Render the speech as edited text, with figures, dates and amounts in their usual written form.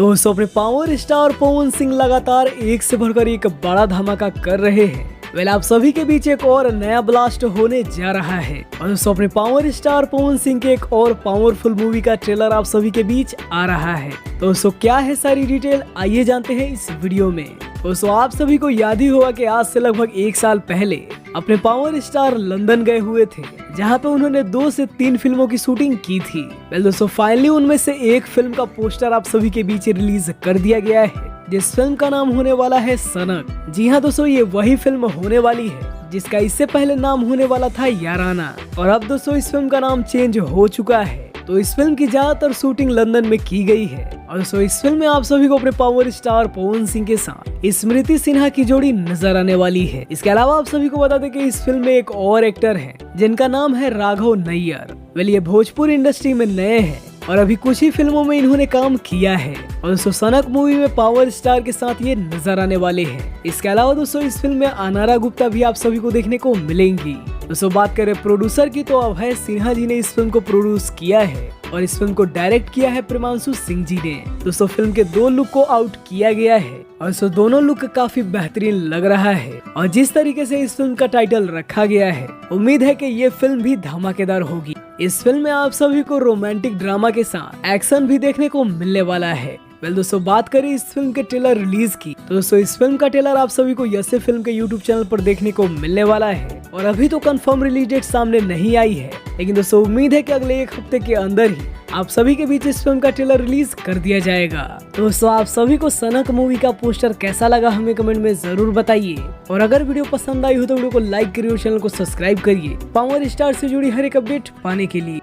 दोस्तों अपने power star Pawan Singh लगातार एक से बढ़कर एक बड़ा धमाका कर रहे हैं। आप सभी के बीच एक और नया ब्लास्ट होने जा रहा है और दोस्तों अपने पावर स्टार पवन सिंह के एक और पावरफुल मूवी का ट्रेलर आप सभी के बीच आ रहा है। दोस्तों क्या है सारी डिटेल, आइए जानते हैं इस वीडियो में। दोस्तों आप सभी को याद ही होगा कि आज से लगभग 1 साल पहले अपने पावर स्टार लंदन गए हुए थे, जहां पे उन्होंने 2 से 3 फिल्मों की शूटिंग की थी। दोस्तों फाइनली उनमें से एक फिल्म का पोस्टर आप सभी के बीच रिलीज कर दिया गया है, जिस फिल्म का नाम होने वाला है सनक। जी हाँ दोस्तों, ये वही फिल्म होने वाली है जिसका इससे पहले नाम होने वाला था याराना, और अब दोस्तों इस फिल्म का नाम चेंज हो चुका है। तो इस फिल्म की ज्यादातर शूटिंग लंदन में की गई है और दोस्तों इस फिल्म में आप सभी को अपने पावर स्टार पवन सिंह के साथ स्मृति सिन्हा की जोड़ी नजर आने वाली है। इसके अलावा आप सभी को बता दें कि इस फिल्म में एक और एक्टर है जिनका नाम है राघव नैयर। ये भोजपुरी इंडस्ट्री में नए हैं और अभी कुछ ही फिल्मों में इन्होंने काम किया है और दोस्तों सनक मूवी में पावर स्टार के साथ ये नजर आने वाले हैं। इसके अलावा दोस्तों इस फिल्म में अनारा गुप्ता भी आप सभी को देखने को मिलेंगी। दोस्तों बात करें प्रोड्यूसर की, तो अभय सिन्हा जी ने इस फिल्म को प्रोड्यूस किया है और इस फिल्म को डायरेक्ट किया है प्रेमांशु सिंह जी ने। दोस्तों फिल्म के 2 लुक को आउट किया गया है और दोस्तों दोनों लुक काफी बेहतरीन लग रहा है और जिस तरीके से इस फिल्म का टाइटल रखा गया है, उम्मीद है कि ये फिल्म भी धमाकेदार होगी। इस फिल्म में आप सभी को रोमांटिक ड्रामा के साथ एक्शन भी देखने को मिलने वाला है। दोस्तों बात करें इस फिल्म के ट्रेलर रिलीज की, तो दोस्तों इस फिल्म का ट्रेलर आप सभी को यसे फिल्म के यूट्यूब चैनल पर देखने को मिलने वाला है और अभी तो कंफर्म रिलीज डेट सामने नहीं आई है, लेकिन दोस्तों उम्मीद है कि अगले 1 हफ्ते के अंदर ही आप सभी के बीच इस फिल्म का ट्रेलर रिलीज कर दिया जाएगा। तो दोस्तों आप सभी को सनक मूवी का पोस्टर कैसा लगा हमें कमेंट में जरूर बताइए और अगर वीडियो पसंद आई हो तो वीडियो को लाइक करिए और चैनल को सब्सक्राइब करिए पावर स्टार से जुड़ी हर एक अपडेट पाने के लिए।